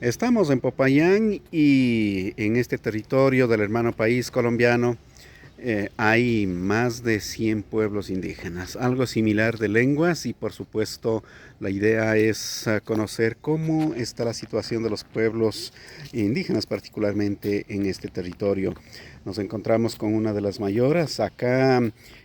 Estamos en Popayán y en este territorio del hermano país colombiano hay más de 100 pueblos indígenas, algo similar de lenguas y por supuesto la idea es conocer cómo está la situación de los pueblos indígenas, particularmente en este territorio. Nos encontramos con una de las mayoras acá.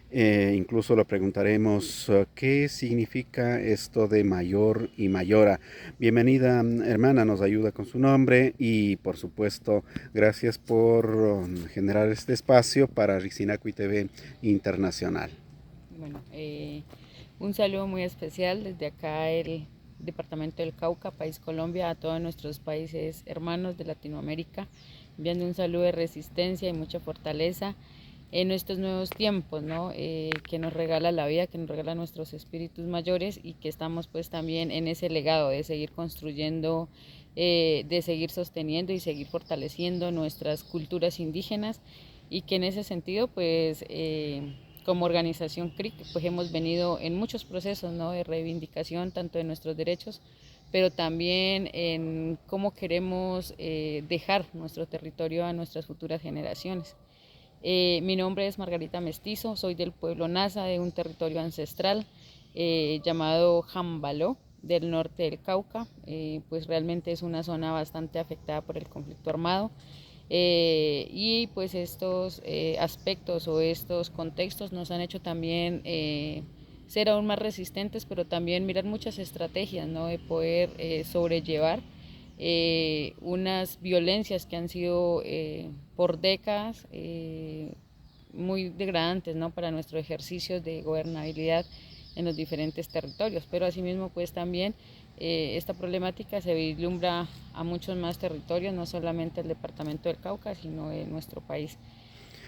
Incluso le preguntaremos qué significa esto de mayor y mayora. Bienvenida, hermana, nos ayuda con su nombre y por supuesto gracias por generar este espacio para Rixinacuy TV Internacional. Bueno, un saludo muy especial desde acá el Departamento del Cauca, País Colombia, a todos nuestros países hermanos de Latinoamérica, enviando un saludo de resistencia y mucha fortaleza en estos nuevos tiempos, ¿no? Que nos regala la vida, que nos regala nuestros espíritus mayores y que estamos pues también en ese legado de seguir construyendo, de seguir sosteniendo y seguir fortaleciendo nuestras culturas indígenas y que en ese sentido pues como organización CRIC pues hemos venido en muchos procesos, ¿no? De reivindicación tanto de nuestros derechos pero también en cómo queremos dejar nuestro territorio a nuestras futuras generaciones. Mi nombre es Margarita Mestizo, soy del pueblo Nasa, de un territorio ancestral llamado Jambaló, del norte del Cauca. Pues realmente es una zona bastante afectada por el conflicto armado. Y pues estos aspectos o estos contextos nos han hecho también ser aún más resistentes, pero también mirar muchas estrategias, ¿no? De poder sobrellevar unas violencias que han sido por décadas muy degradantes, ¿no? Para nuestro ejercicio de gobernabilidad en los diferentes territorios, pero asimismo pues también esta problemática se vislumbra a muchos más territorios, no solamente el departamento del Cauca, sino de nuestro país.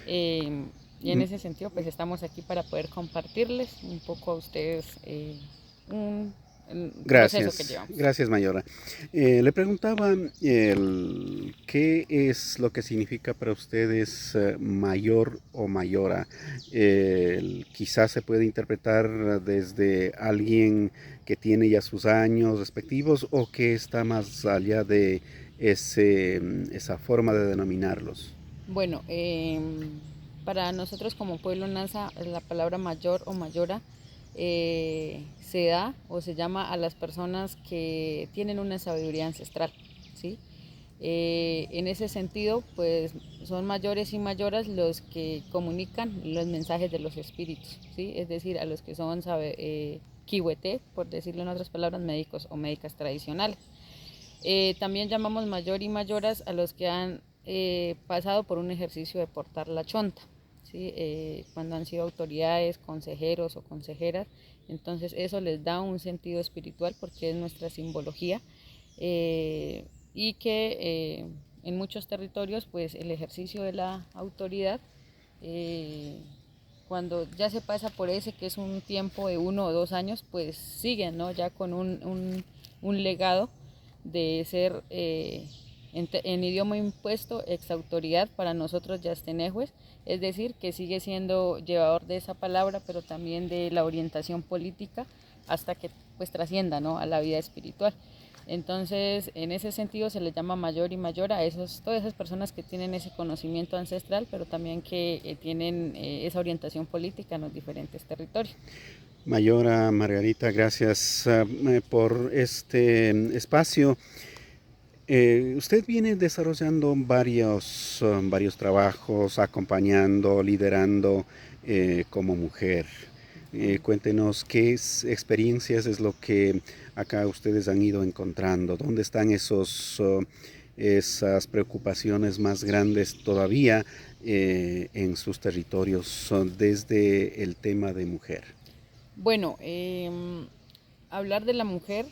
Eh, y en ese sentido, pues estamos aquí para poder compartirles un poco a ustedes un, un proceso que Gracias, llevamos. gracias Mayora. Le preguntaba qué es lo que significa para ustedes mayor o mayora. Quizás se puede interpretar desde alguien que tiene ya sus años respectivos o que está más allá de esa forma de denominarlos. Bueno, para nosotros como pueblo NASA, la palabra mayor o mayora se da o se llama a las personas que tienen una sabiduría ancestral, ¿sí? En ese sentido, pues son mayores y mayoras los que comunican los mensajes de los espíritus, ¿sí? Es decir, a los que son kihuete, por decirlo en otras palabras, médicos o médicas tradicionales. También llamamos mayor y mayoras a los que han pasado por un ejercicio de portar la chonta, ¿sí? Cuando han sido autoridades, consejeros o consejeras, entonces eso les da un sentido espiritual porque es nuestra simbología y que en muchos territorios pues el ejercicio de la autoridad eh, cuando ya se pasa por ese que es un tiempo de 1 o 2 años pues siguen, ¿no? Ya con un legado de ser en idioma impuesto ex autoridad para nosotros yastenejues, es decir, que sigue siendo llevador de esa palabra, pero también de la orientación política hasta que pues trascienda, ¿no? A la vida espiritual. Entonces, en ese sentido se le llama mayor y mayor a todas esas personas que tienen ese conocimiento ancestral, pero también que tienen esa orientación política en los diferentes territorios. Mayora Margarita, gracias por este espacio. Usted viene desarrollando varios trabajos, acompañando, liderando como mujer. Cuéntenos experiencias es lo que acá ustedes han ido encontrando. ¿Dónde están esas preocupaciones más grandes todavía en sus territorios desde el tema de mujer? Bueno, hablar de la mujer,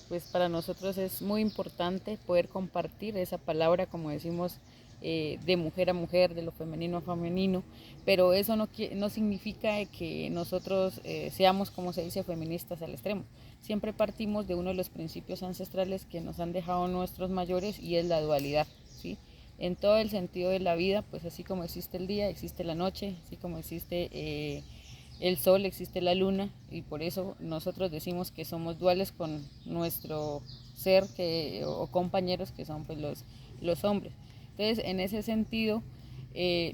pues para nosotros es muy importante poder compartir esa palabra, como decimos, de mujer a mujer, de lo femenino a femenino, pero eso no significa que nosotros seamos, como se dice, feministas al extremo. Siempre partimos de uno de los principios ancestrales que nos han dejado nuestros mayores y es la dualidad, ¿sí? En todo el sentido de la vida, pues así como existe el día, existe la noche, así como existe el sol, existe la luna, y por eso nosotros decimos que somos duales con nuestro ser o compañeros que son pues los hombres. Entonces, en ese sentido,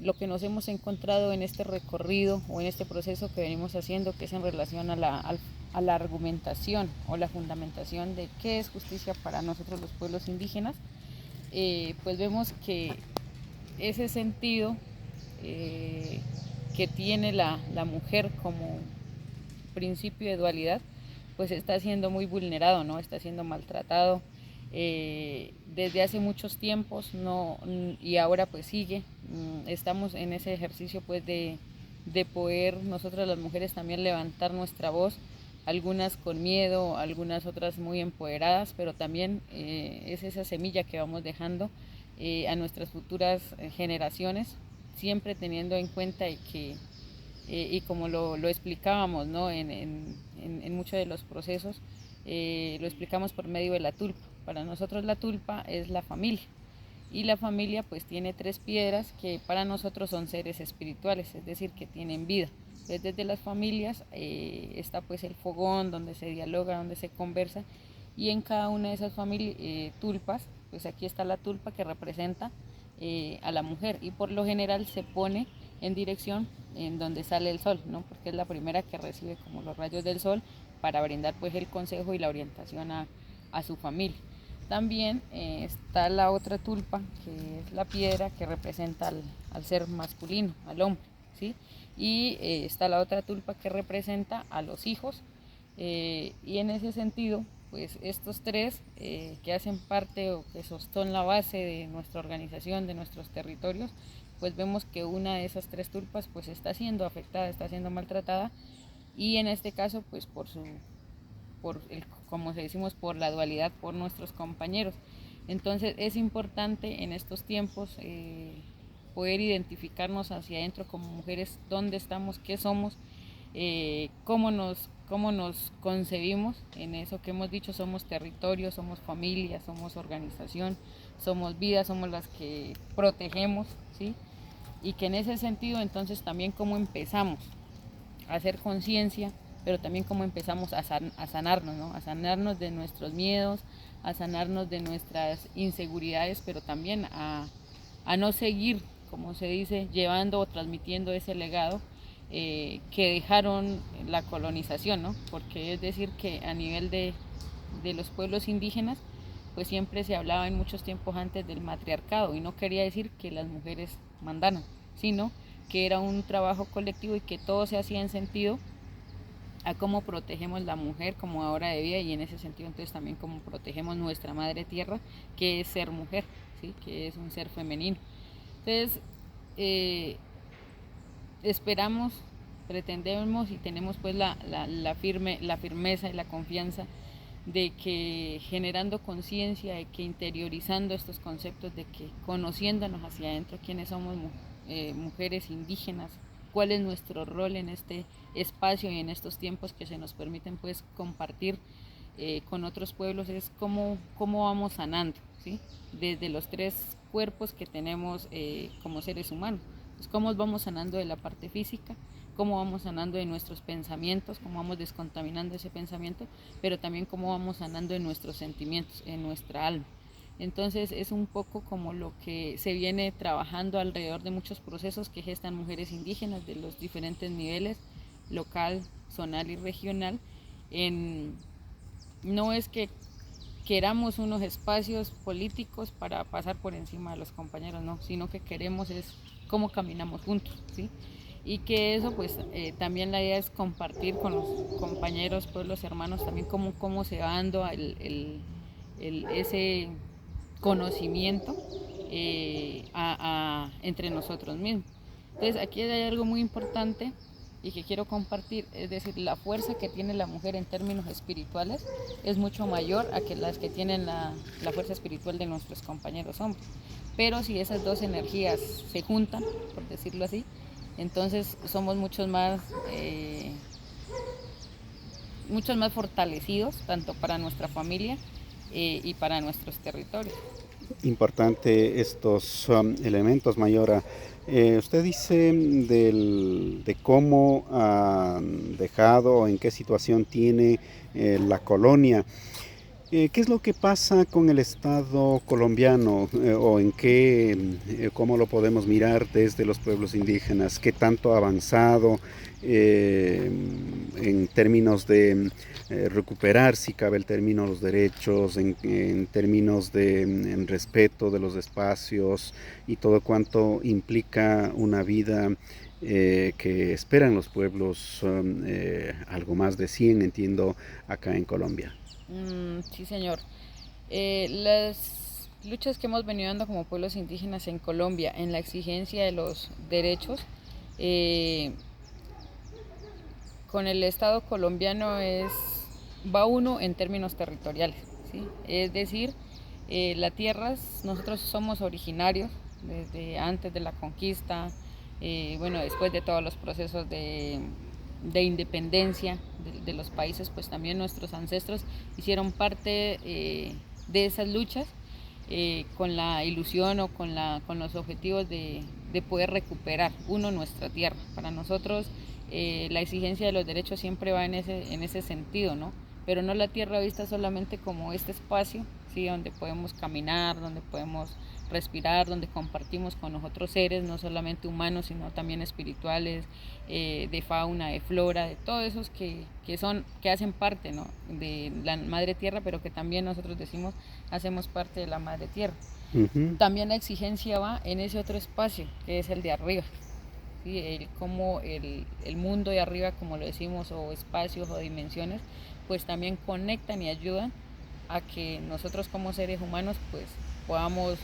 lo que nos hemos encontrado en este recorrido o en este proceso que venimos haciendo, que es en relación a la argumentación o la fundamentación de qué es justicia para nosotros los pueblos indígenas, pues vemos que ese sentido que tiene la mujer como principio de dualidad, pues está siendo muy vulnerado, ¿no? Está siendo maltratado desde hace muchos tiempos, no, y ahora pues sigue. Estamos en ese ejercicio pues de poder nosotras las mujeres también levantar nuestra voz, algunas con miedo, algunas otras muy empoderadas, pero también es esa semilla que vamos dejando a nuestras futuras generaciones, siempre teniendo en cuenta que, y como lo explicábamos, ¿no? en muchos de los procesos, lo explicamos por medio de la tulpa. Para nosotros la tulpa es la familia, y la familia pues tiene 3 piedras que para nosotros son seres espirituales, es decir, que tienen vida. Entonces, desde las familias está pues el fogón donde se dialoga, donde se conversa, y en cada una de esas tulpas, pues aquí está la tulpa que representa a la mujer, y por lo general se pone en dirección en donde sale el sol, ¿no? Porque es la primera que recibe como los rayos del sol para brindar pues el consejo y la orientación a su familia. También está la otra tulpa, que es la piedra que representa al ser masculino, al hombre, ¿sí? Y está la otra tulpa que representa a los hijos, y en ese sentido, pues estos 3 que hacen parte o que son la base de nuestra organización, de nuestros territorios, pues vemos que una de esas 3 tulpas pues está siendo afectada, está siendo maltratada, y en este caso pues como decimos, por la dualidad, por nuestros compañeros. Entonces es importante en estos tiempos poder identificarnos hacia adentro como mujeres, dónde estamos, qué somos, cómo nos concebimos. En eso que hemos dicho, somos territorio, somos familia, somos organización, somos vida, somos las que protegemos, ¿sí? Y que en ese sentido entonces también cómo empezamos a hacer conciencia, pero también cómo empezamos a sanarnos, ¿no? A sanarnos de nuestros miedos, a sanarnos de nuestras inseguridades, pero también a no seguir, como se dice, llevando o transmitiendo ese legado que dejaron la colonización, ¿no? Porque es decir que a nivel de los pueblos indígenas, pues siempre se hablaba en muchos tiempos antes del matriarcado, y no quería decir que las mujeres mandaran, sino que era un trabajo colectivo y que todo se hacía en sentido a cómo protegemos la mujer como ahora de vida, y en ese sentido entonces también cómo protegemos nuestra madre tierra, que es ser mujer, ¿sí? Que es un ser femenino. Entonces esperamos, pretendemos y tenemos pues la firmeza y la confianza de que generando conciencia, de que interiorizando estos conceptos, de que conociéndonos hacia adentro quiénes somos mujeres indígenas, cuál es nuestro rol en este espacio y en estos tiempos que se nos permiten pues compartir con otros pueblos, es cómo vamos sanando, ¿sí? Desde los 3 cuerpos que tenemos como seres humanos. Pues cómo vamos sanando de la parte física, cómo vamos sanando de nuestros pensamientos, cómo vamos descontaminando ese pensamiento, pero también cómo vamos sanando en nuestros sentimientos, en nuestra alma. Entonces es un poco como lo que se viene trabajando alrededor de muchos procesos que gestan mujeres indígenas de los diferentes niveles, local, zonal y regional. No es que queramos unos espacios políticos para pasar por encima de los compañeros, no, sino que queremos es cómo caminamos juntos, ¿sí? Y que eso pues también la idea es compartir con los compañeros, pueblos hermanos, también cómo se va dando ese conocimiento entre nosotros mismos. Entonces aquí hay algo muy importante y que quiero compartir, es decir, la fuerza que tiene la mujer en términos espirituales es mucho mayor a que las que tienen la fuerza espiritual de nuestros compañeros hombres. Pero si esas 2 energías se juntan, por decirlo así, entonces somos muchos más fortalecidos, tanto para nuestra familia y para nuestros territorios. Importante estos elementos, Mayora. Usted dice de cómo han dejado o en qué situación tiene la colonia. ¿Qué es lo que pasa con el Estado colombiano o en qué, cómo lo podemos mirar desde los pueblos indígenas? ¿Qué tanto ha avanzado eh, en términos de recuperar, si cabe el término, los derechos, en términos de en respeto de los espacios y todo cuanto implica una vida que esperan los pueblos, algo más de 100, entiendo, acá en Colombia? Sí, señor. Las luchas que hemos venido dando como pueblos indígenas en Colombia en la exigencia de los derechos eh, con el Estado colombiano va uno en términos territoriales, ¿sí? Es decir, la tierra, nosotros somos originarios desde antes de la conquista, bueno, después de todos los procesos de independencia de los países, pues también nuestros ancestros hicieron parte de esas luchas con la ilusión o con los objetivos de poder recuperar uno nuestra tierra. Para nosotros la exigencia de los derechos siempre va en ese sentido, ¿no? Pero no la tierra vista solamente como este espacio, ¿sí? Donde podemos caminar, donde podemos respirar, donde compartimos con los otros seres, no solamente humanos, sino también espirituales, de fauna, de flora, de todos esos que hacen parte, ¿no? De la madre tierra, pero que también nosotros decimos hacemos parte de la madre tierra. Ujú. También la exigencia va en ese otro espacio, que es el de arriba. ¿Sí? Como el mundo de arriba, como lo decimos, o espacios o dimensiones, pues también conectan y ayudan a que nosotros como seres humanos pues podamos,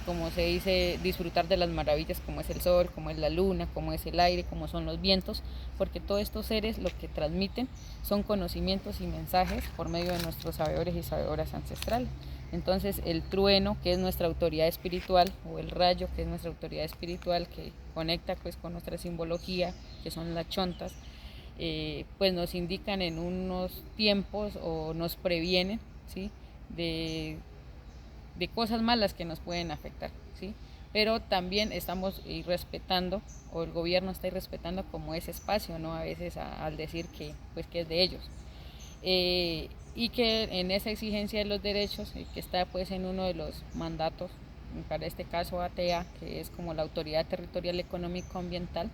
como se dice, disfrutar de las maravillas como es el sol, como es la luna, como es el aire, como son los vientos, porque todos estos seres lo que transmiten son conocimientos y mensajes por medio de nuestros sabedores y sabedoras ancestrales. Entonces el trueno, que es nuestra autoridad espiritual, o el rayo, que es nuestra autoridad espiritual, que conecta pues con nuestra simbología, que son las chontas, pues nos indican en unos tiempos o nos previenen, ¿sí? de, de cosas malas que nos pueden afectar, ¿sí? Pero también estamos respetando, o el gobierno está respetando como ese espacio, ¿no? A veces al decir que es de ellos. Y que en esa exigencia de los derechos, que está pues en uno de los mandatos, para este caso ATA, que es como la Autoridad Territorial Económico Ambiental,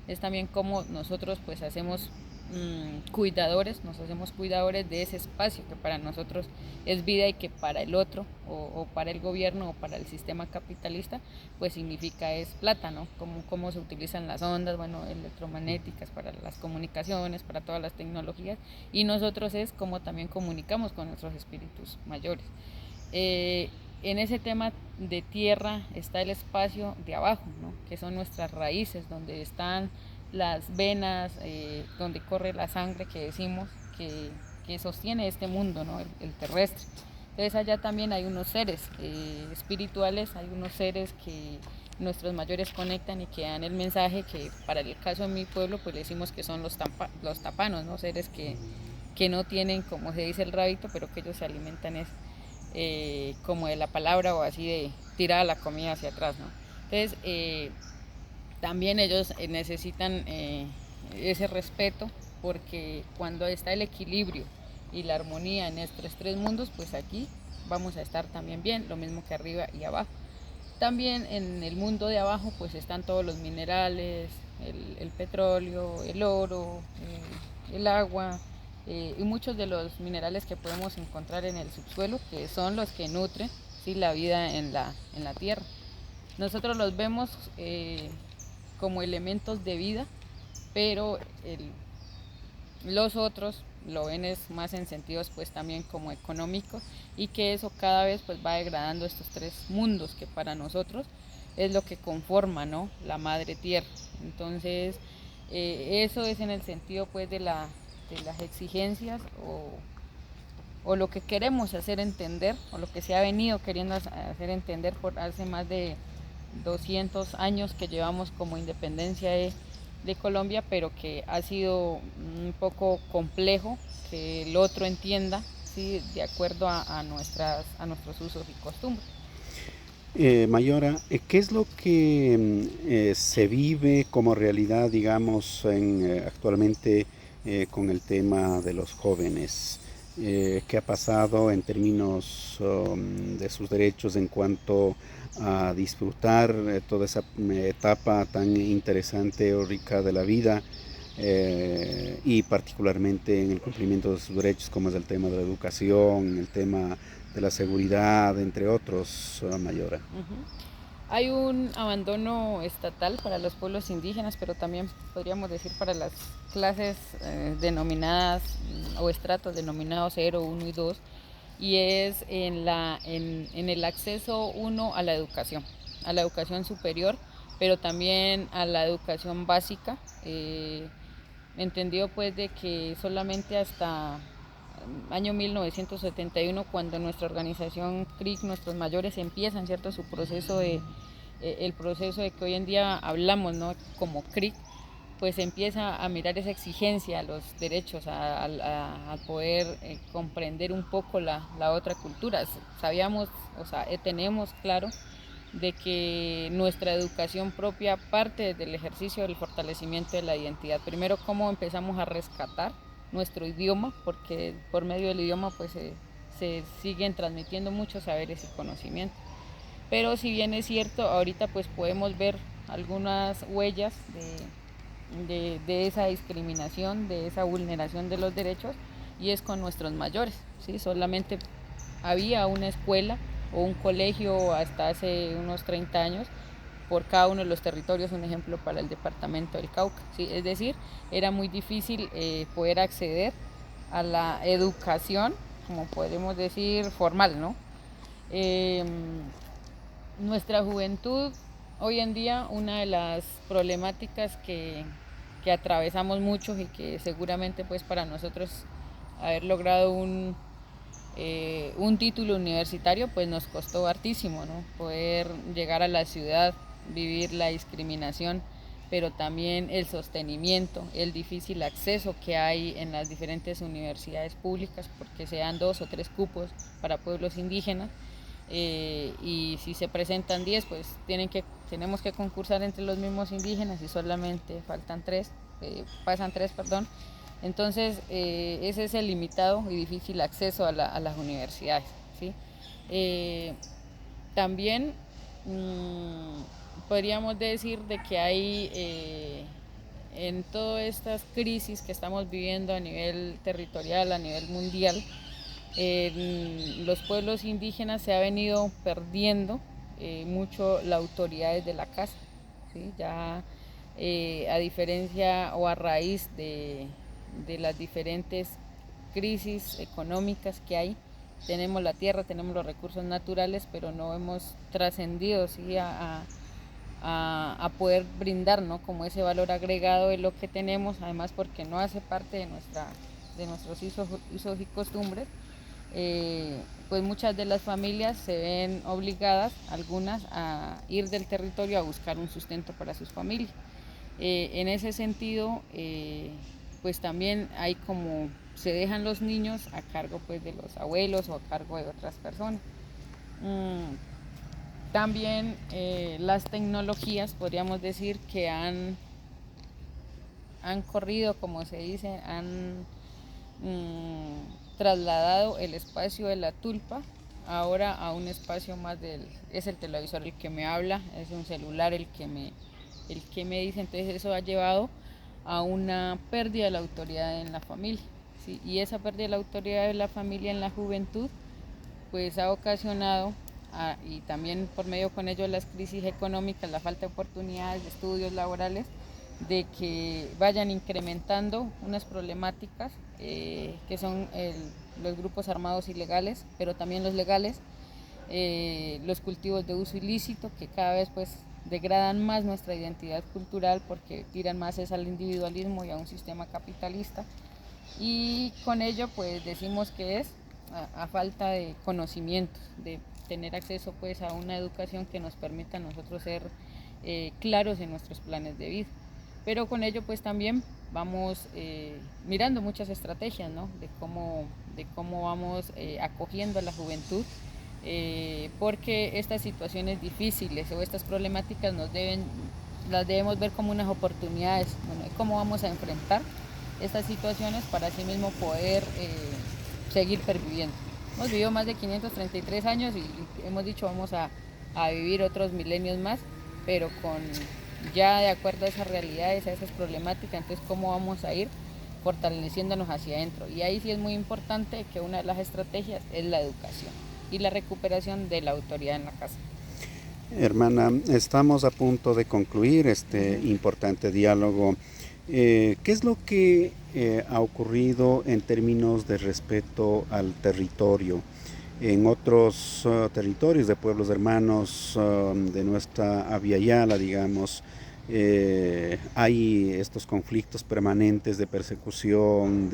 es también como nosotros pues hacemos nos hacemos cuidadores de ese espacio que para nosotros es vida y que para el otro o para el gobierno o para el sistema capitalista pues significa es plata, ¿no? Cómo se utilizan las ondas, bueno, electromagnéticas para las comunicaciones, para todas las tecnologías, y nosotros es como también comunicamos con nuestros espíritus mayores. En ese tema de tierra está el espacio de abajo, ¿no? Que son nuestras raíces, donde están las venas, donde corre la sangre que decimos que sostiene este mundo, ¿no? El terrestre. Entonces allá también hay unos seres espirituales, hay unos seres que nuestros mayores conectan y que dan el mensaje que para el caso de mi pueblo pues le decimos que son los tapanos, ¿no? Seres que no tienen, como se dice, el rabito, pero que ellos se alimentan como de la palabra o así de tirar la comida hacia atrás, ¿no? Entonces también ellos necesitan ese respeto, porque cuando está el equilibrio y la armonía en estos tres mundos, pues aquí vamos a estar también bien, lo mismo que arriba y abajo. También en el mundo de abajo pues están todos los minerales, el petróleo, el oro, el agua, y muchos de los minerales que podemos encontrar en el subsuelo, que son los que nutren, ¿sí? La vida en la tierra. Nosotros los vemos como elementos de vida, pero los otros lo ven es más en sentidos pues también como económicos, y que eso cada vez pues va degradando estos tres mundos que para nosotros es lo que conforma, ¿no? La madre tierra. Entonces eso es en el sentido pues de las exigencias o lo que queremos hacer entender, o lo que se ha venido queriendo hacer entender por hace más de 200 años que llevamos como independencia de Colombia, pero que ha sido un poco complejo que el otro entienda, ¿sí? De acuerdo a nuestros usos y costumbres. Mayora, ¿qué es lo que se vive como realidad, digamos, actualmente con el tema de los jóvenes? ¿Qué ha pasado en términos de sus derechos en cuanto a disfrutar toda esa etapa tan interesante o rica de la vida? Y particularmente en el cumplimiento de sus derechos, como es el tema de la educación, el tema de la seguridad, entre otros, Mayora. Ujú. Hay un abandono estatal para los pueblos indígenas, pero también podríamos decir para las clases denominadas o estratos denominados 0, 1 y 2, y es en el acceso uno a la educación superior, pero también a la educación básica, entendido pues de que solamente hasta año 1971, cuando nuestra organización CRIC, nuestros mayores empiezan, ¿cierto?, su proceso el proceso de que hoy en día hablamos, ¿no?, como CRIC, pues empieza a mirar esa exigencia a los derechos, a poder comprender un poco la otra cultura. Sabíamos, o sea, tenemos claro de que nuestra educación propia parte del ejercicio del fortalecimiento de la identidad. Primero, cómo empezamos a rescatar nuestro idioma, porque por medio del idioma pues se siguen transmitiendo muchos saberes y conocimientos. Pero si bien es cierto, ahorita pues podemos ver algunas huellas de esa discriminación, de esa vulneración de los derechos, y es con nuestros mayores, ¿sí? Solamente había una escuela o un colegio hasta hace unos 30 años por cada uno de los territorios, un ejemplo para el departamento del Cauca, ¿sí? Es decir, era muy difícil poder acceder a la educación, como podemos decir, formal, ¿no? Eh, Nuestra juventud, hoy en día, una de las problemáticas que atravesamos muchos y que seguramente pues para nosotros haber logrado un título universitario pues nos costó hartísimo, ¿no? Poder llegar a la ciudad, vivir la discriminación, pero también el sostenimiento, el difícil acceso que hay en las diferentes universidades públicas, porque se dan 2 o 3 cupos para pueblos indígenas, y si se presentan 10, pues tenemos que concursar entre los mismos indígenas y solamente pasan 3, perdón. Entonces, ese es el limitado y difícil acceso a las universidades, ¿sí? Eh, También podríamos decir de que hay en todas estas crisis que estamos viviendo a nivel territorial, a nivel mundial, en los pueblos indígenas se ha venido perdiendo mucho la autoridad desde la casa, ¿sí? Ya a diferencia o a raíz de las diferentes crisis económicas que hay, tenemos la tierra, tenemos los recursos naturales, pero no hemos trascendido, ¿sí?, a poder brindar, ¿no?, como ese valor agregado de lo que tenemos, además porque no hace parte de nuestros usos y costumbres. Pues muchas de las familias se ven obligadas, algunas, a ir del territorio a buscar un sustento para sus familias. En ese sentido, pues también hay como se dejan los niños a cargo pues de los abuelos o a cargo de otras personas. También las tecnologías, podríamos decir que han corrido, como se dice, han trasladado el espacio de la tulpa ahora a un espacio más es el televisor el que me habla, es un celular el que me dice. Entonces eso ha llevado a una pérdida de la autoridad en la familia, ¿sí? Y esa pérdida de la autoridad de la familia en la juventud pues ha ocasionado y también por medio con ello de las crisis económicas, la falta de oportunidades de estudios laborales, de que vayan incrementando unas problemáticas que son los grupos armados ilegales, pero también los legales, los cultivos de uso ilícito, que cada vez pues degradan más nuestra identidad cultural porque tiran más es al individualismo y a un sistema capitalista, y con ello pues decimos que es a falta de conocimientos, de tener acceso pues a una educación que nos permita a nosotros ser claros en nuestros planes de vida. Pero con ello pues también vamos mirando muchas estrategias, ¿no?, de cómo de cómo vamos acogiendo a la juventud, porque estas situaciones difíciles o estas problemáticas las debemos ver como unas oportunidades, bueno, cómo vamos a enfrentar estas situaciones para así mismo poder seguir perviviendo. Hemos vivido más de 533 años y hemos dicho vamos a vivir otros milenios más, pero ya de acuerdo a esas realidades, a esas problemáticas, entonces cómo vamos a ir fortaleciéndonos hacia adentro. Y ahí sí es muy importante que una de las estrategias es la educación y la recuperación de la autoridad en la casa. Hermana, estamos a punto de concluir este importante diálogo. ¿Qué es lo que ha ocurrido en términos de respeto al territorio? En otros territorios de pueblos hermanos de nuestra Abya Yala, digamos, hay estos conflictos permanentes de persecución,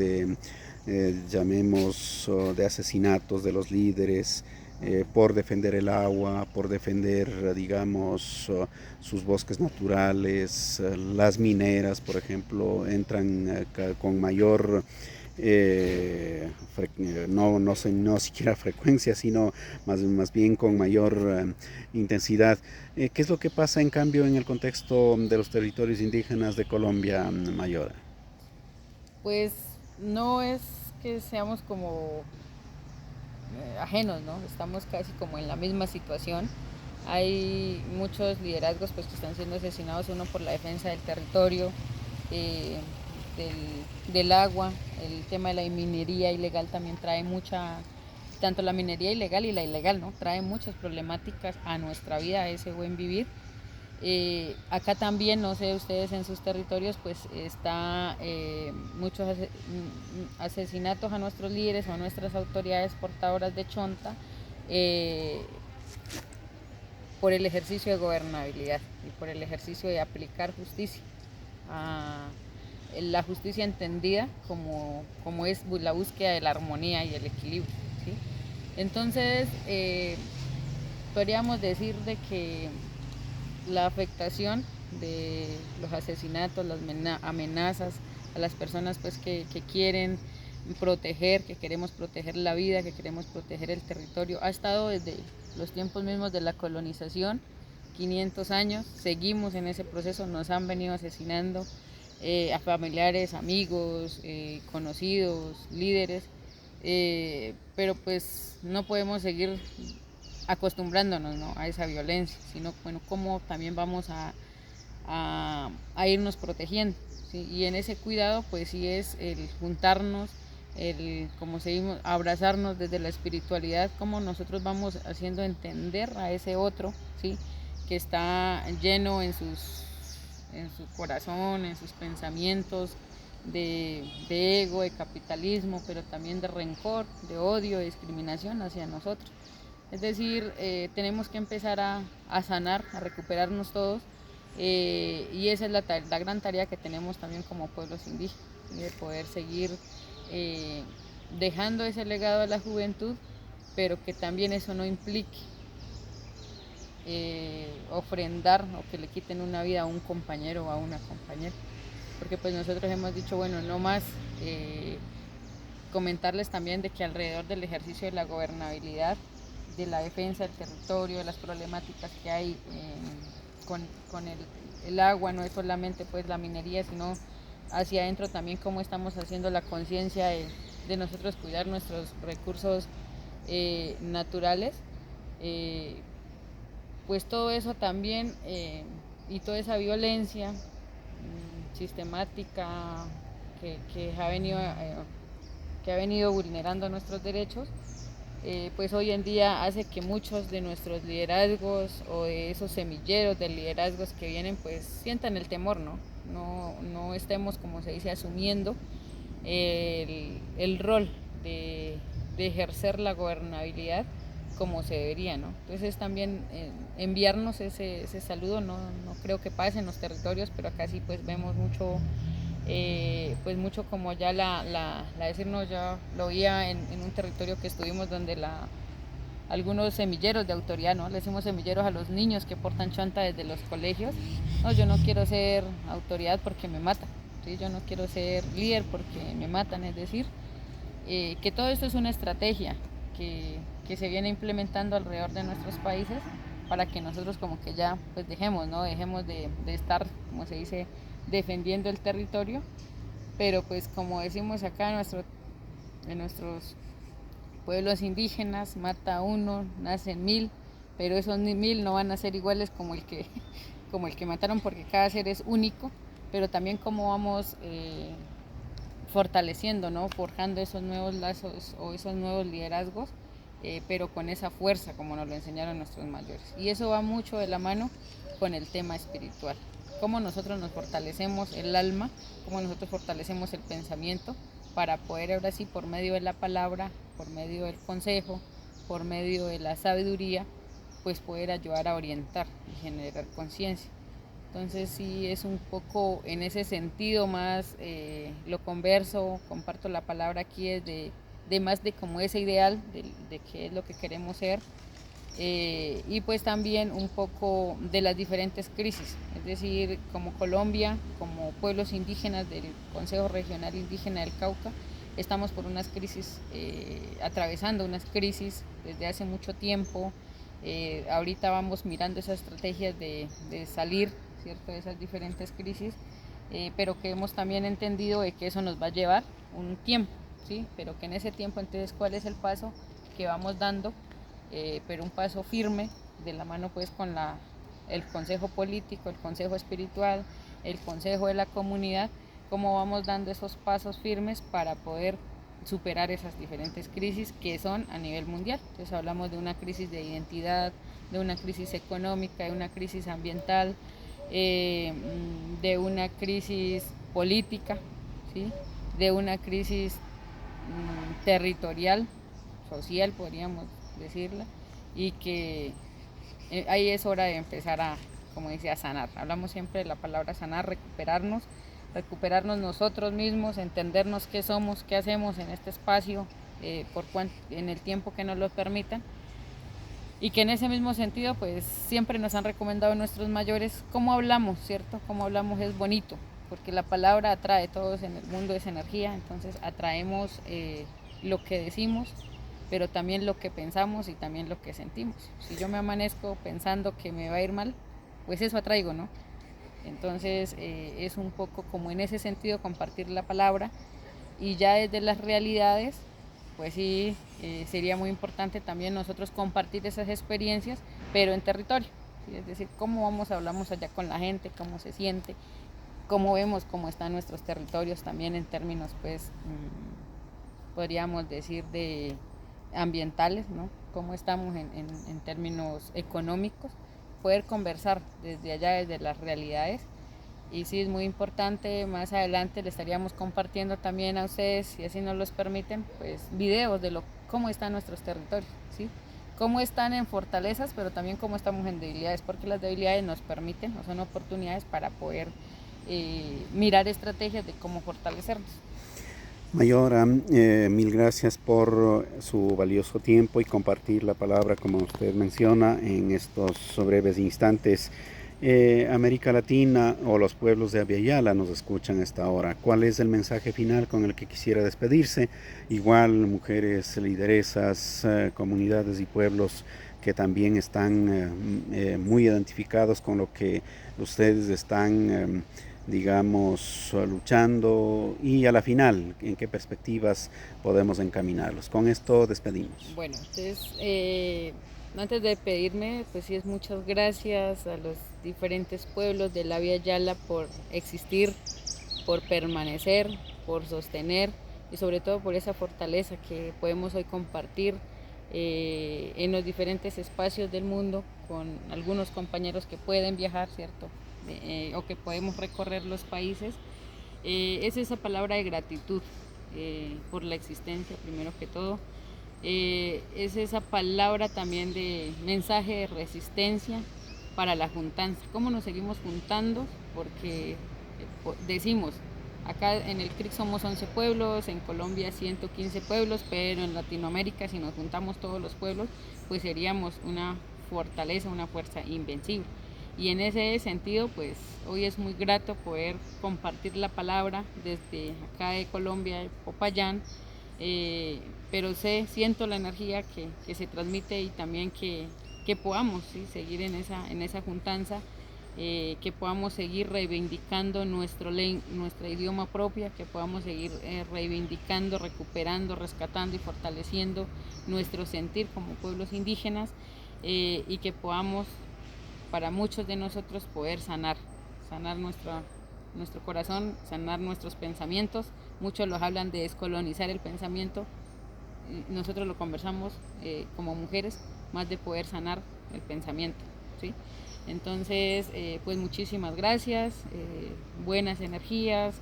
llamemos, de asesinatos de los líderes, por defender el agua, por defender, digamos, sus bosques naturales. Las mineras, por ejemplo, entran con mayor, no siquiera frecuencia, sino más bien con mayor intensidad. ¿Qué es lo que pasa, en cambio, en el contexto de los territorios indígenas de Colombia, Mayora? Pues no es que seamos como ajenos, ¿no? Estamos casi como en la misma situación. Hay muchos liderazgos pues, que están siendo asesinados, uno por la defensa del territorio, eh, del agua, el tema de la minería ilegal también trae tanto la minería ilegal y la ilegal, ¿no? Trae muchas problemáticas a nuestra vida, a ese buen vivir. Acá también, no sé, ustedes en sus territorios, pues está muchos asesinatos a nuestros líderes o a nuestras autoridades portadoras de chonta por el ejercicio de gobernabilidad y por el ejercicio de aplicar justicia. La justicia entendida como es la búsqueda de la armonía y el equilibrio, ¿sí? Entonces, podríamos decir de que la afectación de los asesinatos, las amenazas a las personas pues, que quieren proteger, que queremos proteger la vida, que queremos proteger el territorio, ha estado desde los tiempos mismos de la colonización, 500 años, seguimos en ese proceso, nos han venido asesinando a familiares, amigos, conocidos, líderes, pero pues no podemos seguir acostumbrándonos, ¿no?, a esa violencia, sino bueno, cómo también vamos a irnos protegiendo, ¿sí? Y en ese cuidado pues sí es el juntarnos, como seguimos, abrazarnos desde la espiritualidad, cómo nosotros vamos haciendo entender a ese otro, ¿sí?, que está lleno en su corazón, en sus pensamientos de ego, de capitalismo, pero también de rencor, de odio, de discriminación hacia nosotros. Es decir, tenemos que empezar a sanar, a recuperarnos todos, y esa es la gran tarea que tenemos también como pueblos indígenas, ¿sí?, de poder seguir dejando ese legado a la juventud, pero que también eso no implique ofrendar o que le quiten una vida a un compañero o a una compañera, porque pues nosotros hemos dicho, bueno, no más. Comentarles también de que alrededor del ejercicio de la gobernabilidad, de la defensa del territorio, de las problemáticas que hay con el agua, no es solamente pues la minería, sino hacia adentro también cómo estamos haciendo la conciencia de nosotros cuidar nuestros recursos naturales, pues todo eso también y toda esa violencia sistemática que ha venido vulnerando nuestros derechos, pues hoy en día hace que muchos de nuestros liderazgos o de esos semilleros de liderazgos que vienen pues sientan el temor, ¿no? No estemos, como se dice, asumiendo el rol de ejercer la gobernabilidad como se debería, ¿no? Entonces también enviarnos ese saludo, no creo que pase en los territorios, pero acá sí pues vemos mucho, pues mucho como ya decirnos, ya lo veía en un territorio que estuvimos donde algunos semilleros de autoridad, ¿no? Le decimos semilleros a los niños que portan chanta desde los colegios. No, yo no quiero ser autoridad porque me matan, ¿sí? Yo no quiero ser líder porque me matan, es decir, que todo esto es una estrategia que se viene implementando alrededor de nuestros países para que nosotros como que ya pues dejemos, ¿no? Dejemos de estar, como se dice, defendiendo el territorio, pero pues como decimos acá en nuestros pueblos indígenas, mata uno, nacen 1000, pero esos 1000 no van a ser iguales como el que mataron, porque cada ser es único, pero también como vamos fortaleciendo, ¿no? Forjando esos nuevos lazos o esos nuevos liderazgos, pero con esa fuerza como nos lo enseñaron nuestros mayores. Y eso va mucho de la mano con el tema espiritual. Cómo nosotros nos fortalecemos el alma, cómo nosotros fortalecemos el pensamiento para poder ahora sí, por medio de la palabra, por medio del consejo, por medio de la sabiduría, pues poder ayudar a orientar y generar conciencia. Entonces sí es un poco en ese sentido más, lo converso, comparto la palabra aquí es de más de como ese ideal de qué es lo que queremos ser, y pues también un poco de las diferentes crisis, es decir, como Colombia, como pueblos indígenas del Consejo Regional Indígena del Cauca, estamos por unas crisis, atravesando unas crisis desde hace mucho tiempo. Ahorita vamos mirando esas estrategias de salir, ¿cierto?, de esas diferentes crisis, pero que hemos también entendido de que eso nos va a llevar un tiempo, ¿sí? Pero que en ese tiempo, entonces, ¿cuál es el paso que vamos dando? Pero un paso firme, de la mano pues con el consejo político, el consejo espiritual, el consejo de la comunidad, cómo vamos dando esos pasos firmes para poder superar esas diferentes crisis que son a nivel mundial. Entonces hablamos de una crisis de identidad, de una crisis económica, de una crisis ambiental, de una crisis política, ¿sí?, de una crisis territorial, social, podríamos decirla, y que ahí es hora de empezar a, como dice, a sanar. Hablamos siempre de la palabra sanar, recuperarnos nosotros mismos, entendernos qué somos, qué hacemos en este espacio, en el tiempo que nos lo permitan, y que en ese mismo sentido pues siempre nos han recomendado nuestros mayores cómo hablamos, ¿cierto? Cómo hablamos es bonito, porque la palabra atrae, todos en el mundo es energía, entonces atraemos lo que decimos, pero también lo que pensamos y también lo que sentimos. Si yo me amanezco pensando que me va a ir mal, pues eso atraigo, ¿no? Entonces es un poco como en ese sentido compartir la palabra, y ya desde las realidades, pues sí, sería muy importante también nosotros compartir esas experiencias, pero en territorio, ¿sí? Es decir, cómo hablamos allá con la gente, cómo se siente, cómo vemos cómo están nuestros territorios también en términos, pues, podríamos decir de ambientales, ¿no? Cómo estamos en términos económicos, poder conversar desde allá, desde las realidades. Y sí es muy importante, más adelante le estaríamos compartiendo también a ustedes, si así nos los permiten, pues videos de cómo están nuestros territorios, ¿sí? Cómo están en fortalezas, pero también cómo estamos en debilidades, porque las debilidades nos permiten, o son oportunidades para poder mirar estrategias de cómo fortalecernos. Mayora, mil gracias por su valioso tiempo y compartir la palabra, como usted menciona, en estos breves instantes. América Latina o los pueblos de Abya Yala nos escuchan a esta hora. ¿Cuál es el mensaje final con el que quisiera despedirse? Igual, mujeres, lideresas, comunidades y pueblos que también están muy identificados con lo que ustedes están digamos, luchando, y a la final, ¿en qué perspectivas podemos encaminarlos? Con esto despedimos. Bueno, entonces, antes de despedirme, pues sí es muchas gracias a los diferentes pueblos de la Abya Yala por existir, por permanecer, por sostener, y sobre todo por esa fortaleza que podemos hoy compartir en los diferentes espacios del mundo con algunos compañeros que pueden viajar, ¿cierto? O que podemos recorrer los países. Es esa palabra de gratitud por la existencia, primero que todo. Es esa palabra también de mensaje de resistencia para la juntanza. ¿Cómo nos seguimos juntando? Porque decimos, acá en el CRIC somos 11 pueblos, en Colombia 115 pueblos, pero en Latinoamérica, si nos juntamos todos los pueblos, pues seríamos una fortaleza, una fuerza invencible. Y en ese sentido, pues hoy es muy grato poder compartir la palabra desde acá de Colombia, de Popayán, pero siento la energía que se transmite y también que podamos, ¿sí?, seguir en esa juntanza, que podamos seguir reivindicando nuestra idioma propia, que podamos seguir reivindicando, recuperando, rescatando y fortaleciendo nuestro sentir como pueblos indígenas, y que podamos, para muchos de nosotros, poder sanar nuestro corazón, sanar nuestros pensamientos. Muchos los hablan de descolonizar el pensamiento, nosotros lo conversamos como mujeres, más de poder sanar el pensamiento, ¿sí? Entonces, pues muchísimas gracias, buenas energías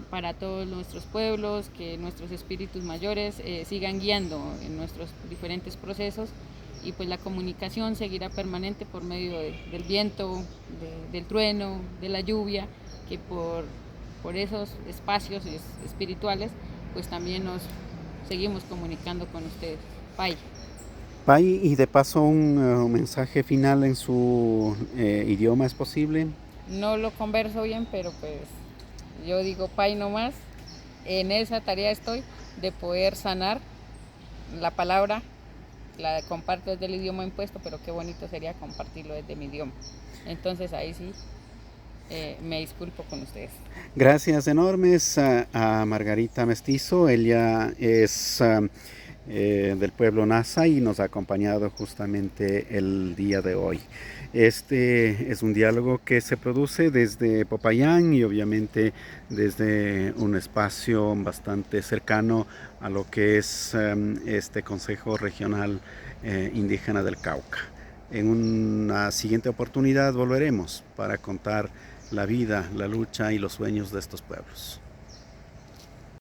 para todos nuestros pueblos, que nuestros espíritus mayores sigan guiando en nuestros diferentes procesos, y pues la comunicación seguirá permanente por medio del viento, del trueno, de la lluvia, que por esos espacios espirituales pues también nos seguimos comunicando con ustedes. Pai. Pai, y de paso un mensaje final en su idioma, ¿es posible? No lo converso bien, pero pues yo digo Pai nomás. En esa tarea estoy, de poder sanar la palabra. La comparto desde el idioma impuesto, pero qué bonito sería compartirlo desde mi idioma. Entonces ahí sí me disculpo con ustedes. Gracias enormes a Margarita Mestizo. Ella es del pueblo Nasa y nos ha acompañado justamente el día de hoy. Este es un diálogo que se produce desde Popayán y obviamente desde un espacio bastante cercano a lo que es este Consejo Regional Indígena del Cauca. En una siguiente oportunidad volveremos para contar la vida, la lucha y los sueños de estos pueblos.